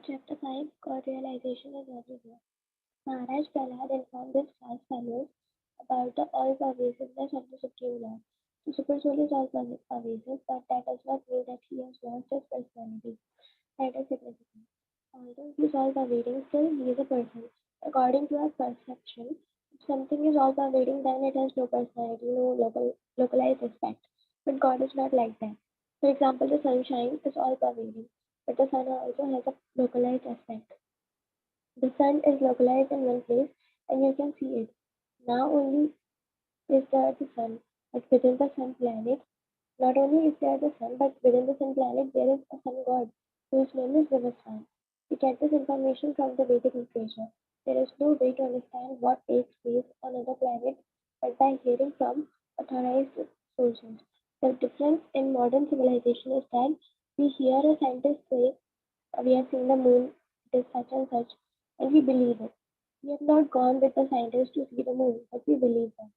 Chapter 5 God Realization is Everywhere. Mahārāj Prahlād informed his class fellows about the all-pervasiveness of the Supreme Lord. The Super Soul is all-pervasive, but that does not mean that he has lost his personality. That is significant. Although he is all-pervading, still he is a person. According to our perception, if something is all-pervading, then it has no personality, no localized aspect. But God is not like that. For example, the sunshine is all-pervading, but the sun also has a localized aspect. The sun is localized in one place and you can see it. Now only is there the sun, but within the sun planet, not only is there the sun, but within the sun planet there is a sun god whose name is Vivasvan. We get this information from the Vedic literature. There is no way to understand what takes place on other planets but by hearing from authorized sources. The difference in modern civilization is that we hear a scientist say, we have seen the moon, it is such and such, and we believe it. We have not gone with the scientists to see the moon, but we believe them.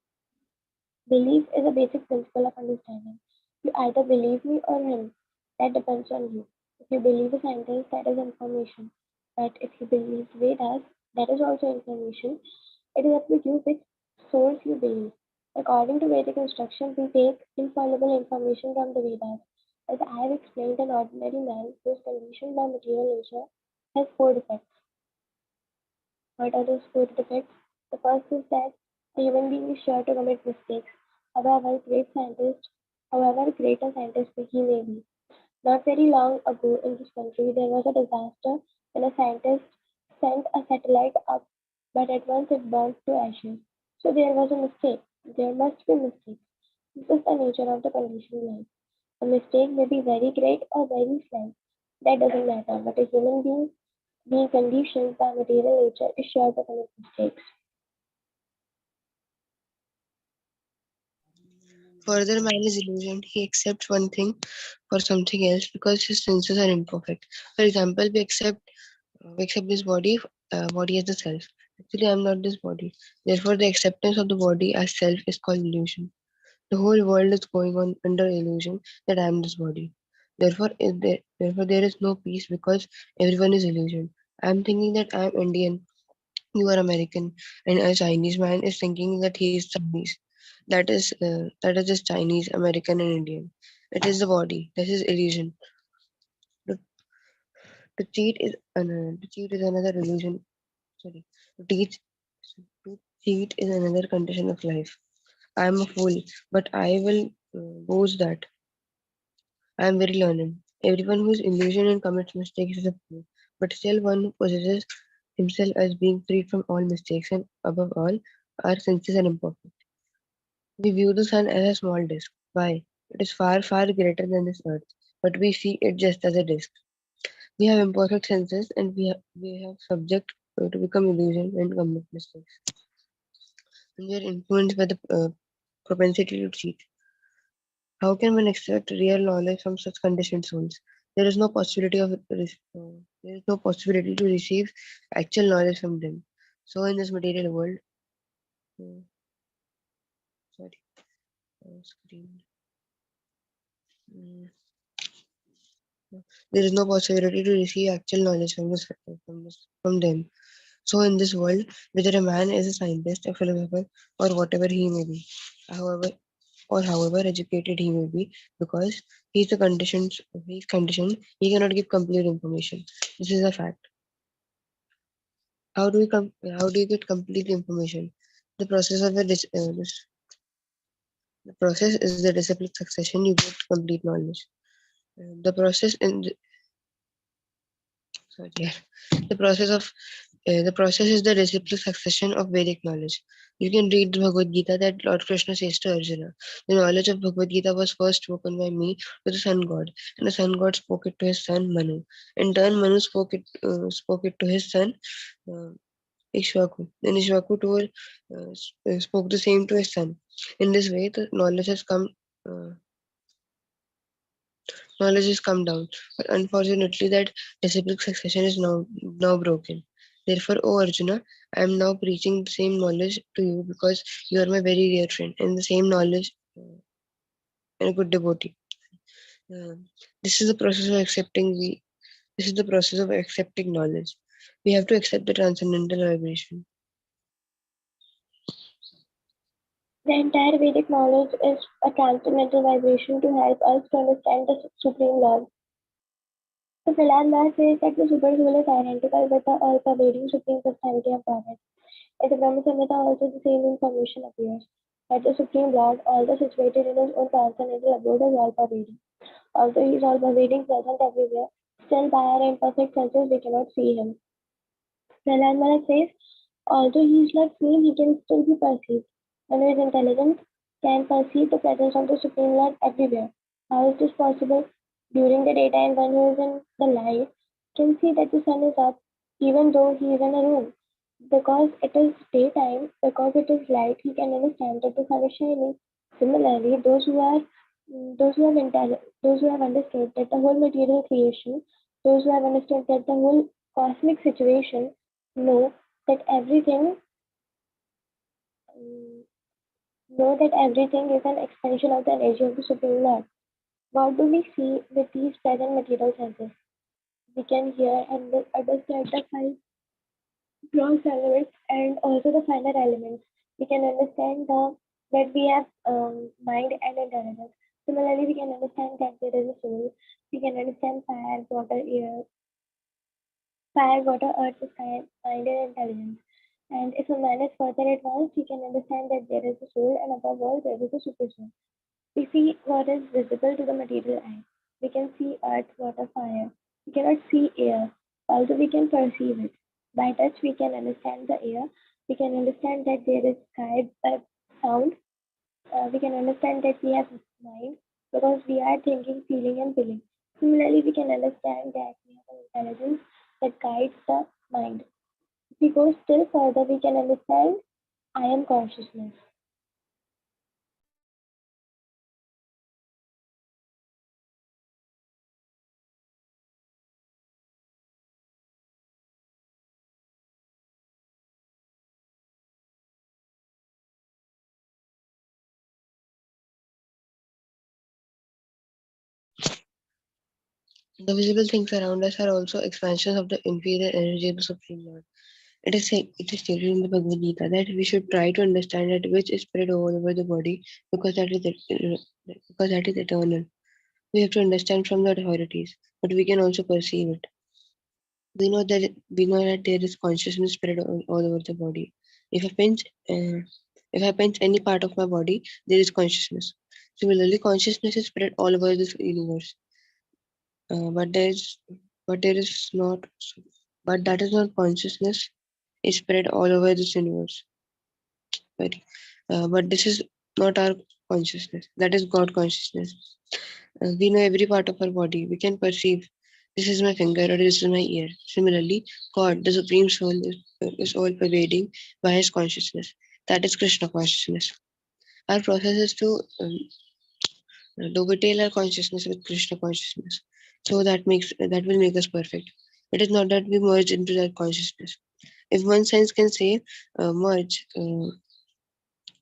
Belief is a basic principle of understanding. You either believe me or him. That depends on you. If you believe a scientist, that is information. But if you believe Vedas, that is also information. It is up to you which source you believe. According to Vedic instruction, we take infallible information from the Vedas. As I have explained, an ordinary man who is conditioned by material nature has four defects. What are those four defects? The first is that a human being is sure to commit mistakes. However great a scientist he may be. Not very long ago in this country, there was a disaster when a scientist sent a satellite up, but at once it burnt to ashes. So there was a mistake. There must be mistakes. This is the nature of the conditioned life. A mistake may be very great or very slight. That doesn't matter. But a human being conditioned by material nature, is sure to commit mistakes. Further, man is illusion. He accepts one thing for something else because his senses are imperfect. For example, we accept this body as the self. Actually, I am not this body. Therefore, the acceptance of the body as self is called illusion. The whole world is going on under illusion that I am this body. Therefore, there is no peace because everyone is illusion. I am thinking that I am Indian, you are American, and a Chinese man is thinking that he is Chinese. That is just Chinese, American, and Indian. It is the body. This is illusion. To, to cheat is another illusion. Sorry, to teach to cheat is another condition of life. I am a fool, but I will boast that I am very learned. Everyone who is illusion and commits mistakes is a fool, but still one who possesses himself as being free from all mistakes and above all, our senses are imperfect. We view the sun as a small disk. Why? It is far, far greater than this earth, but we see it just as a disk. We have imperfect senses and we have subject to become illusion and commit mistakes. And we are influenced by the propensity to cheat. How can one expect real knowledge from such conditioned souls? There is no possibility there is no possibility to receive actual knowledge from them. So in this material world, uh, sorry, screen. mm, There is no possibility to receive actual knowledge from them. So in this world, whether a man is a scientist, a philosopher, or whatever he may be, however however educated he may be, because he's conditioned, he cannot give complete information. This is a fact. How do you get complete information? The process of the process is the disciplined succession. You get complete knowledge. The process in the, sorry, yeah. the process of The process is the disciplined succession of Vedic knowledge. You can read the Bhagavad Gita that Lord Krishna says to Arjuna. The knowledge of Bhagavad Gita was first spoken by me to the sun god, and the sun god spoke it to his son Manu. In turn, Manu spoke it to his son uh, Ishwaku. Then spoke the same to his son. In this way, the uh, knowledge has come down. But unfortunately, that disciplic succession is now broken. Therefore, O Arjuna, I am now preaching the same knowledge to you because you are my very dear friend and the same knowledge and a good devotee. Uh, this is the process of accepting we. This is the process of accepting knowledge. We have to accept the transcendental vibration. The entire Vedic knowledge is a transcendental vibration to help us to understand the Supreme Lord. So Prahlād says that the Super Soul is identical with the all-pervading Supreme Personality of Godhead. In the Brahma Samhita also the same information appears, that the Supreme Lord, although situated in his own transcendental abode, is all-pervading. Although he is all-pervading, present everywhere, still by our imperfect senses we cannot see him. Prahlād says, although he is like flame, he can still be perceived. One who is intelligent can perceive the presence of the Supreme Lord everywhere. How is this possible? During the daytime, one who is in the light can see that the sun is up, even though he is in a room. Because it is daytime, because it is light, he can understand that the sun is shining. Similarly, those who have understood that the whole material creation, those who have understood that the whole cosmic situation know that everything um, know that everything is an expansion of the energy of the Supreme Lord. What do we see with these present material senses? We can hear and understand the five gross elements and also the finer elements. We can understand that we have mind and intelligence. Similarly, we can understand that there is a soul. We can understand fire, water, earth, sky, mind, and intelligence. And if a man is further advanced, he can understand that there is a soul, and above all, there is a super soul. We see what is visible to the material eye. We can see earth, water, fire. We cannot see air, although we can perceive it. By touch, we can understand the air. We can understand that there is sky by sound. We can understand that we have mind because we are thinking, feeling, and feeling. Similarly, we can understand that we have an intelligence that guides the mind. If we go still further, we can understand I am consciousness. The visible things around us are also expansions of the inferior energy of the Supreme Lord. It is stated in the Bhagavad Gita that we should try to understand that which is spread all over the body because that is eternal. We have to understand from the authorities, but we can also perceive it. We know that there is consciousness spread all over the body. If I pinch, uh, if I pinch any part of my body, there is consciousness. Similarly, consciousness is spread all over this universe. Uh, but there is, but there is not, but that is not consciousness is spread all over this universe. Sorry. But this is not our consciousness. That is God consciousness. We know every part of our body. We can perceive this is my finger or this is my ear. Similarly, God, the Supreme Soul, is all pervading by His consciousness. That is Krishna consciousness. Our process is to dovetail our consciousness with Krishna consciousness. So that will make us perfect. It is not that we merge into that consciousness. If one sense can say merge,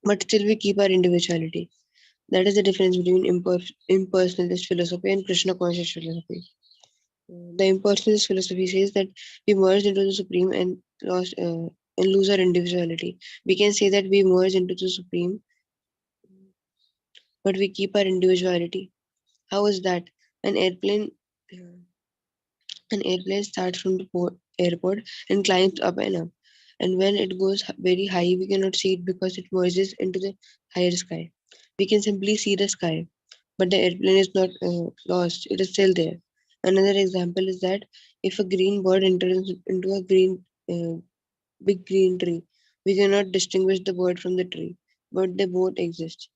but still we keep our individuality. That is the difference between impersonalist philosophy and Krishna conscious philosophy. The impersonalist philosophy says that we merge into the supreme and lose our individuality. We can say that we merge into the supreme, but we keep our individuality. How is that? An airplane, uh, an airplane starts from the airport and climbs up and up. And when it goes very high, we cannot see it because it merges into the higher sky. We can simply see the sky, but the airplane is not lost, it is still there. Another example is that if a green bird enters into a uh, big green tree, we cannot distinguish the bird from the tree, but they both exist.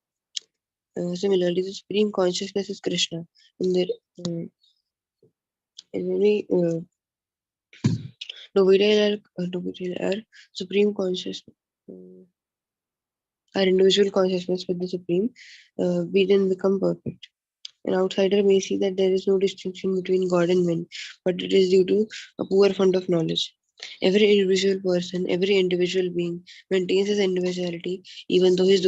Similarly, the supreme consciousness is Krishna. In the uh, in any Novidale our supreme consciousness, uh, our individual consciousness with the supreme, we then become perfect. An outsider may see that there is no distinction between God and men, but it is due to a poor fund of knowledge. Every individual being maintains his individuality, even though he is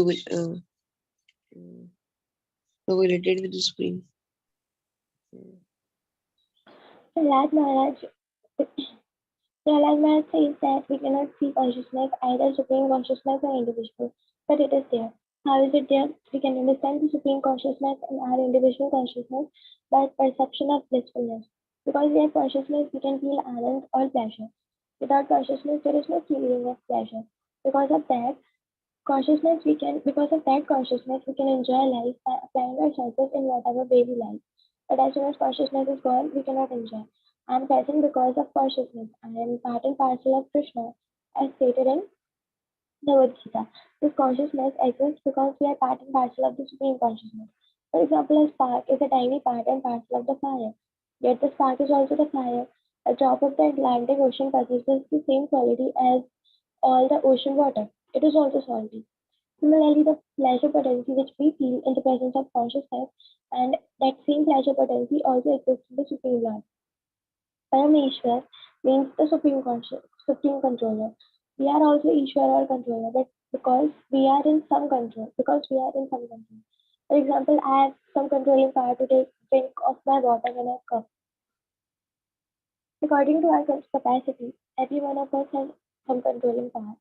related with the Supreme. Prahlād Maharaj Prahlād says that we cannot see consciousness, either supreme consciousness or individual, but it is there. How is it there? We can understand the supreme consciousness and our individual consciousness by perception of blissfulness. Because we have consciousness, we can feel anand or pleasure. Without consciousness, there is no feeling of pleasure. Because of that, because of that consciousness, we can enjoy life by applying our senses in whatever way we like. But as soon as consciousness is gone, we cannot enjoy. I am present because of consciousness. I am part and parcel of Krishna, as stated in Bhagavad Gita. This consciousness exists because we are part and parcel of the Supreme Consciousness. For example, a spark is a tiny part and parcel of the fire. Yet the spark is also the fire. A drop of the Atlantic Ocean possesses the same quality as all the ocean water. It is also salty. Similarly, the pleasure potency which we feel in the presence of consciousness and that same pleasure potency also exists in the Supreme Lord. Parameshwar means the Supreme Controller. We are also Ishwar or controller, but because we are in some control. For example, I have some controlling power to take drink of my water in a cup. According to our capacity, every one of us has some controlling power.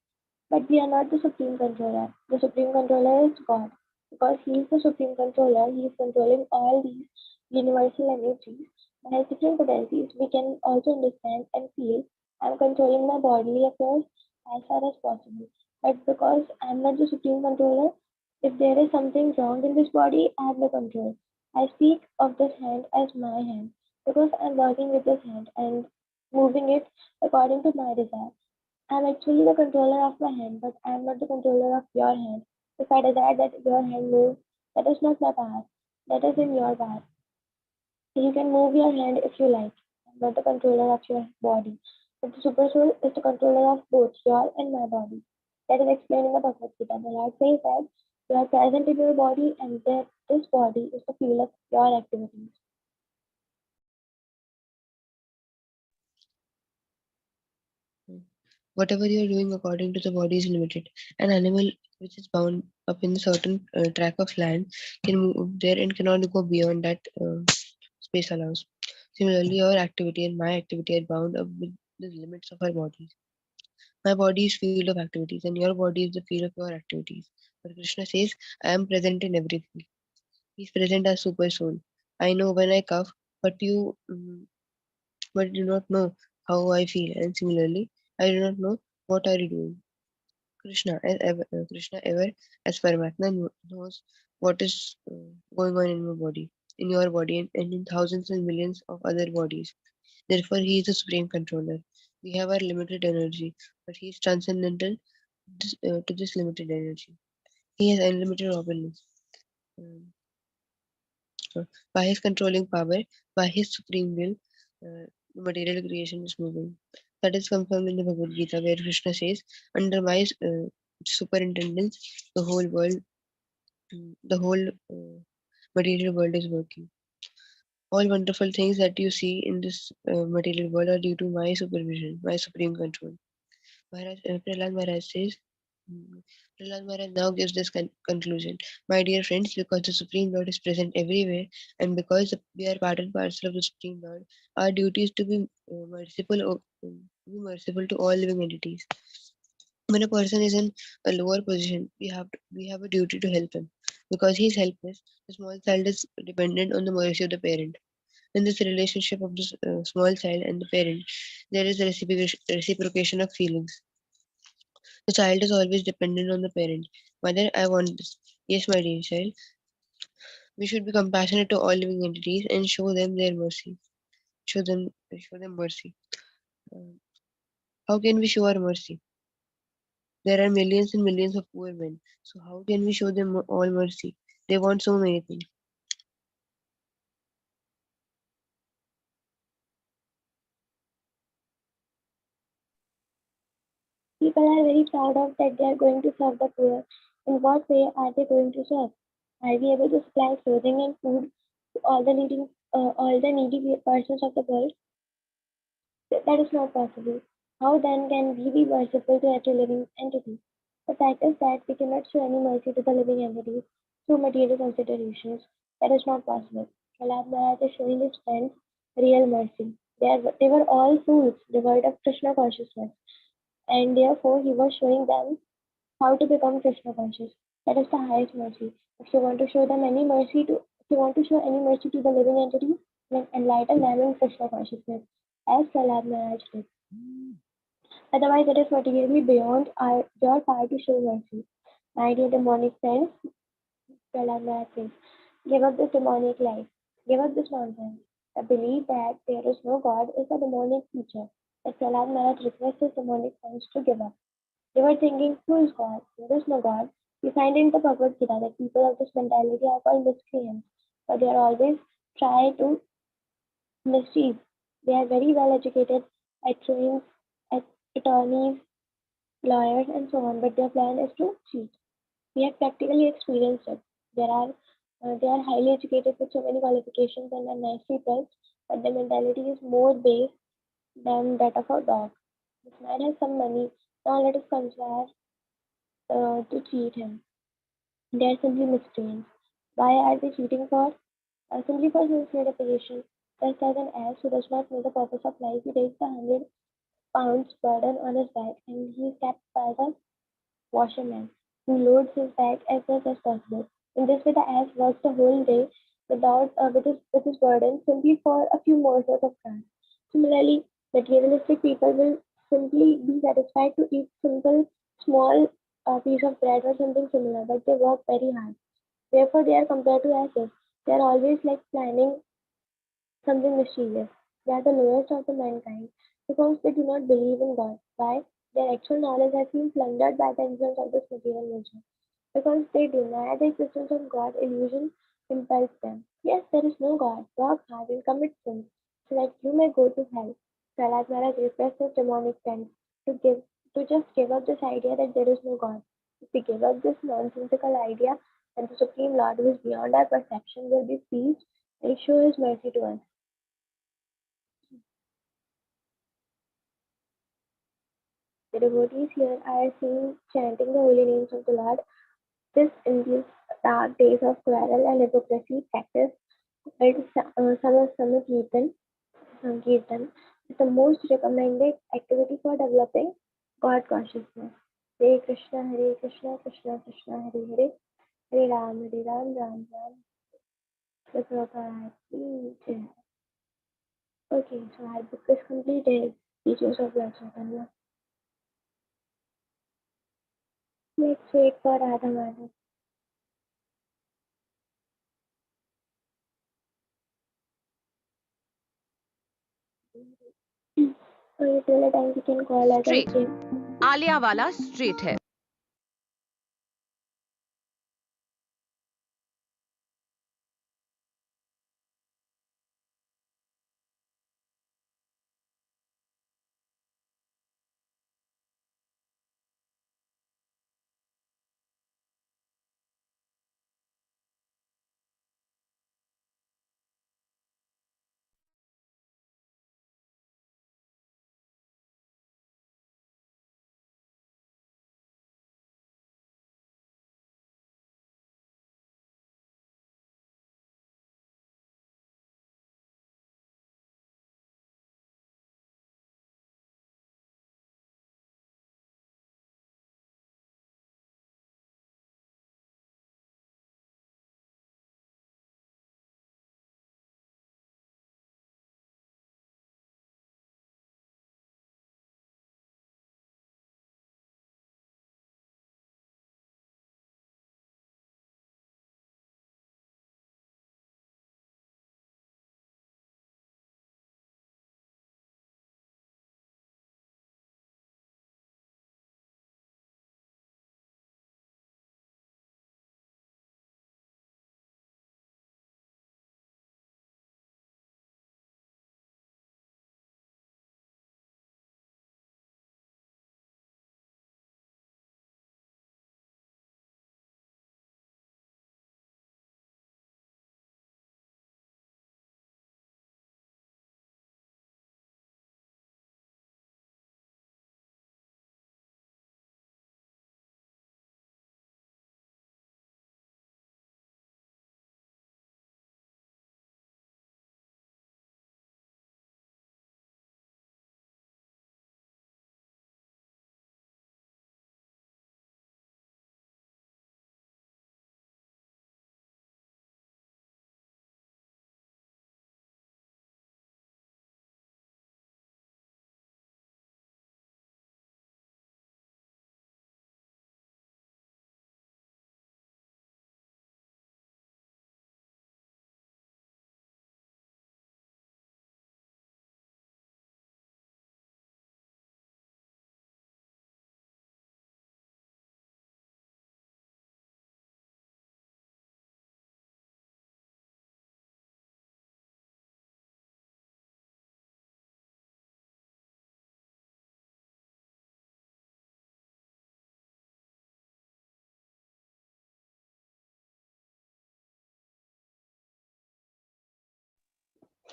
But we are not the supreme controller. The supreme controller is God. Because he is the supreme controller, he is controlling all these universal energies. By his different potencies, we can also understand and feel I am controlling my bodily affairs as far as possible. But because I am not the supreme controller, if there is something wrong in this body, I have no control. I speak of this hand as my hand because I am working with this hand and moving it according to my desire. I'm actually the controller of my hand, but I'm not the controller of your hand. If I desire that your hand moves, that is not my power. That is in your power. You can move your hand if you like. I'm not the controller of your body. But the super soul is the controller of both your and my body. That is explained in the Bhagavad Gita. The Lord says that you are present in your body and that this body is the field of your activities. Whatever you are doing according to the body is limited. An animal which is bound up in a certain tract of land can move there and cannot go beyond that space allows. Similarly, your activity and my activity are bound up with the limits of our bodies. My body is field of activities, and your body is the field of your activities. But Krishna says, I am present in everything. He is present as super soul. I know when I cough, but but do not know how I feel. And similarly, I do not know what are you doing. Krishna ever as Paramatma knows what is going on in your body, and in thousands and millions of other bodies. Therefore, he is the supreme controller. We have our limited energy, but he is transcendental to this limited energy. He has unlimited openness. Um, by his controlling power, by his supreme will, material creation is moving. That is confirmed in the Bhagavad Gita, where Krishna says, "Under my superintendence, the whole world, the whole material world is working. All wonderful things that you see in this material world are due to my supervision, my supreme control." Prahlad Maharaj says, mm, Prahlad Maharaj now gives this conclusion. My dear friends, because the Supreme Lord is present everywhere, and because we are part and parcel of the Supreme Lord, our duty is to be merciful to all living entities. When a person is in a lower position, we have a duty to help him. Because he is helpless, the small child is dependent on the mercy of the parent. In this relationship of the small child and the parent, there is a reciprocation of feelings. The child is always dependent on the parent. Mother, I want this. Yes, my dear child. We should be compassionate to all living entities and show them their mercy. Show them mercy. Uh, how can we show our mercy? There are millions and millions of poor men. So how can we show them all mercy? They want so many things. People are very proud of that they are going to serve the poor. In what way are they going to serve? Are we able to supply clothing and food to all the needy persons of the world? That is not possible. How then can we be merciful to every living entity? The fact is that we cannot show any mercy to the living entities through material considerations. That is not possible. Prahlad Maharaj is showing his friends real mercy. They were all fools, devoid of Krishna consciousness, and therefore he was showing them how to become Krishna conscious. That is the highest mercy. If you want to show them any mercy to, if you want to show any mercy to the living entities, then enlighten them in Krishna consciousness, as Prahlād Maharaj did. Otherwise, it is materially beyond your power to show mercy. My dear demonic friends, Prahlād Maharaj says, give up this demonic life. Give up this nonsense. The belief that there is no God is a demonic feature that Prahlād Maharaj requests his demonic friends to give up. They were thinking, who is God? There is no God. We find in the Bhagavad Gita that people of this mentality are called miscreants, but they are always try to mischief. They are very well educated at trains, at attorneys, lawyers, and so on, but their plan is to cheat. We have practically experienced it. They are highly educated with so many qualifications and are nicely dressed, but their mentality is more base than that of a dog. This man has some money. Now let us conspire to cheat him. They are simply miscreants. Why are they cheating for? Simply for sincere deprivation. Just as an ass who does not know the purpose of life, he takes the 100 pounds burden on his back and he is kept by the washerman, who loads his bag as much as possible. In this way, the ass works the whole day with his burden simply for a few morsels of grass. Similarly, materialistic people will simply be satisfied to eat simple, small piece of bread or something similar, but they work very hard. Therefore, they are compared to asses. They are always like planning something mischievous. They are the lowest of the mankind because they do not believe in God. Why? Their actual knowledge has been plundered by the influence of this material nature. Because they deny the existence of God, illusion impels them. Yes, there is no God. Work hard and commit sins so that you may go to hell. Prahlad Maharaj requests his demonic friends to give to just give up this idea that there is no God. If we give up this nonsensical idea, then the Supreme Lord, who is beyond our perception, will be pleased and show his mercy to us. The devotees here are seen chanting the holy names of the Lord. This in these dark days of quarrel and hypocrisy, practice called Samakirtan, Sankirtan is the most recommended activity for developing God consciousness. Hare Krishna, Krishna Krishna, Hare Hare, Hare Ram, Ram Ram, Hare Prabhupada ki Jai. Okay, so our book is completed. Teachers of Lord Chaitanya. Let's wait for Radha Madhav. So till the time we can call others. Straight Alia वाला straight है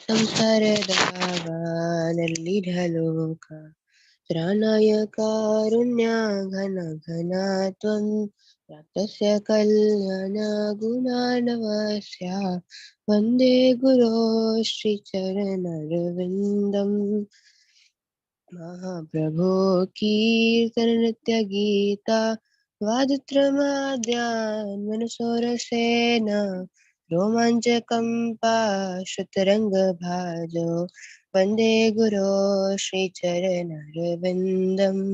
संसारदावानलीढलोक त्राणाय कारुण्या घन घना त्वं प्राप्तस्य कल्याणगुणानवस्या वन्दे गुरो श्रीचरणरविन्दम् महाप्रभो कीर्तननृत्यगीता वादित्रमाद्यान् मनसोरसेन रोमाञ्चकम्पा श्रुतरङ्गभाजो वन्दे गुरो श्रीचरणरविन्दम्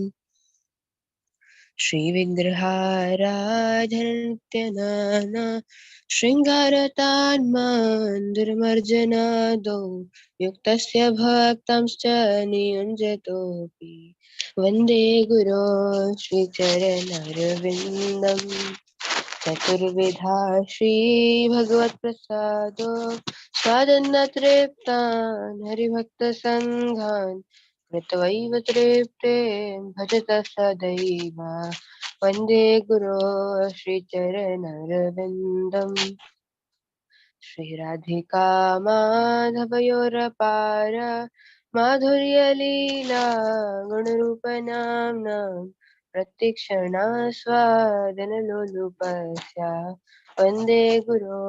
श्रीविग्रहाराधननित्यनाना शृङ्गारतान्मान्दुर्मर्जनादौ युक्तस्य भक्तांश्च नियुञ्जतोऽपि वन्दे गुरो श्रीचरणरविन्दम् चतुर्विधा श्रीभगवत्प्रसादो स्वादन्नतृप्तान् हरिभक्तसङ्घान् कृत्वैव तृप्ते भजत सदैव वन्दे गुरो श्रीचरणरविन्दम् श्रीराधिका माधवयोरपार माधुर्यलीला गुणरूपनाम्ना प्रत्यक्षणा स्वादनलोलुपस्या वन्दे गुरो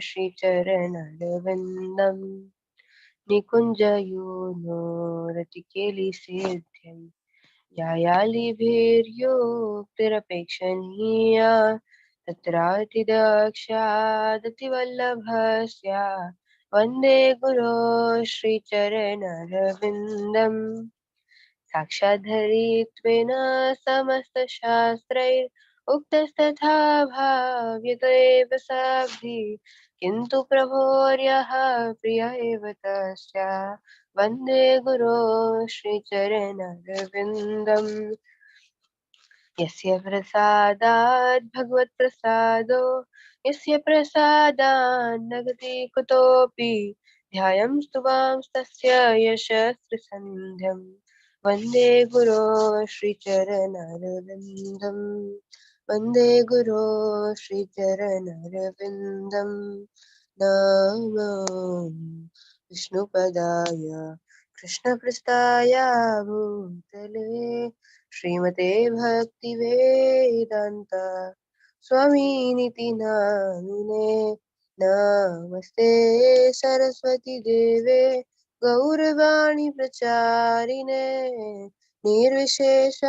श्रीचरणरविन्दम् निकुञ्जयूनो रतिकेलिसेव्यम् यायालिभिर्योक्तिरपेक्षणीया तत्रातिदक्षादतिवल्लभस्य वन्दे गुरो श्रीचरणरविन्दम् साक्षाद्धरित्वेन समस्तशास्त्रैरुक्तस्तथा भाव्यत एव साब्धि किन्तु प्रभोर्यः प्रिय एव तस्य वन्दे गुरो श्रीचरणरविन्दम् यस्य प्रसादात् भगवत्प्रसादो यस्य प्रसादान् न गति कुतोऽपि ध्यायं स्तुवांस्तस्य यशस्त्रसन्ध्यम् वन्दे गुरो श्रीचरणरविन्दम् वन्दे गुरो श्रीचरणरविन्दम् नमो विष्णुपदाय कृष्णपृष्ठाय भूतले श्रीमते भक्तिवेदान्त स्वामिनिति नामिने नमस्ते सरस्वती देवे गौरवाणी प्रचारिणे निर्विशेष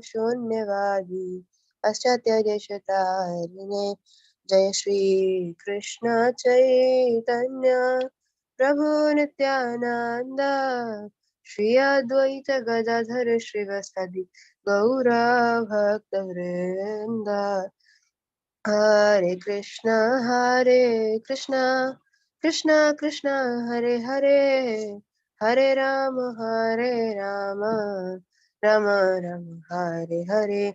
शून्यवादी पाश्चात्यदेशतारिणे जय श्री कृष्ण चैतन्य प्रभु नित्यानंद श्री अद्वैत गदाधर श्रीवासादि गौरा भक्तवृंद हरे कृष्णा कृष्णा कृष्णा हरे हरे हरे राम राम राम हरे हरे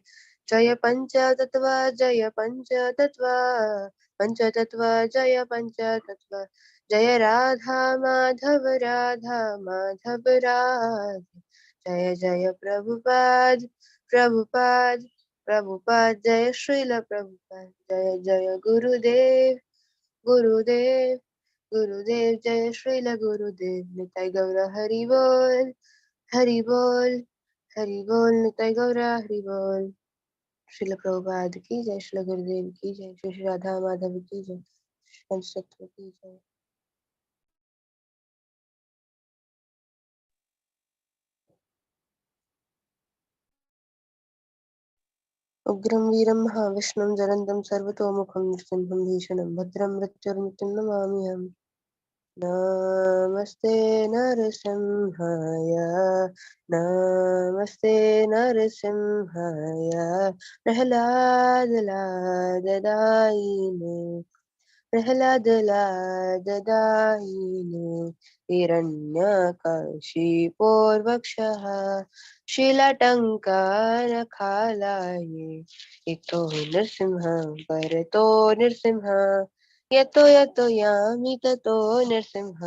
जय पंचतत्व पंचतत्व जय पंचतत्व जय राधा माधव जय जय प्रभुपाद जय श्रील प्रभुपाद जय जय गुरुदेव जय श्रील गुरुदेव निताय गौर हरि बोल निताय गौर हरि बोल श्रील प्रभुपाद की जय श्रील गुरुदेव की जय श्री श्री राधा माधव की जय पंचतत्व की जय उग्रं वीरं महाविष्णुं ज्वलन्तं सर्वतोमुखं नृसिंहं भीषणं भद्रं मृत्युर्मृत्युं नमाम्यहम् नमस्ते नरसिंहाय प्रह्लाद प्रह्लादलाददायिने हिरण्यकशिपोर्वक्षः शीलाटङ्कनखालाये इतो नृसिंह परतो नृसिंह यतो यामि ततो नृसिंह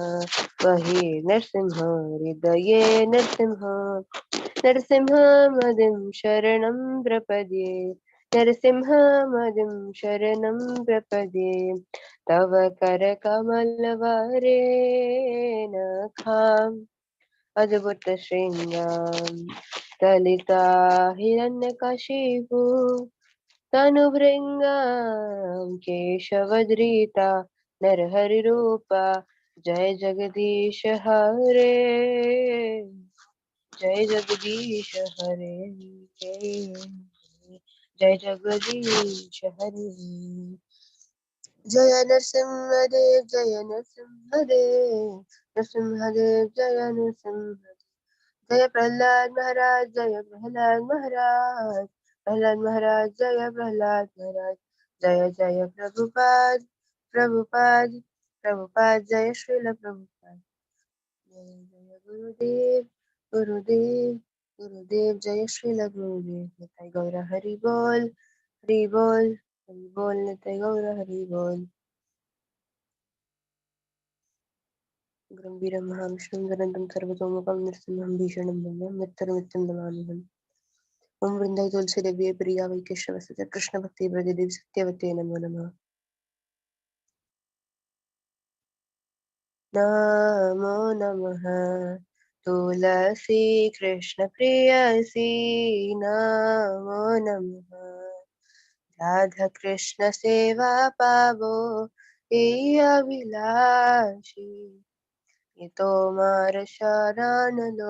बहिर्नृसिंह हृदये नृसिंह मदिं शरणं प्रपद्ये नरसिंहमदिं शरणं प्रपद्ये तव करकमलवरेणखाम् अद्भुतशृङ्गां ललिता हिरण्यकशिपु तनुभृङ्गां केशवधृता नरहरिरूपा जय जगदीश हरे जय जगदीश हरे जय जगदीश हरे जय नरसिंहदेव जय नरसिंहदेव नरसिंहदेव जय नरसिंहदेव जय प्रहलाद महाराज जय प्रहलाद महाराज प्रहलाद महाराज जय प्रहलाद महाराज जय जय प्रभुपाद प्रभुपाद प्रभुपाद जय श्रील प्रभुपाद जय जय गुरुदेव गुरुदेव गुरुदेव जय श्रील गुरुदेव निताई गौर हरि बोल निताई गौर हरि बोल गंभीरं महाविष्णुं गणन्तं सर्वतोमुखं नृसिंहं भीषणं भव्यं मृत्युर्मृत्युं नमाम्यहम् ओम वृंदाई तुलसी देवी प्रिया वै केशवस्य कृष्ण भक्ति प्रदे देवी सत्यवते नमो नमः नमो नमः तुलसी कृष्ण प्रियसी नमो नमः राधा कृष्ण सेवा पावो अभिलाषी ये तो मार शरण लो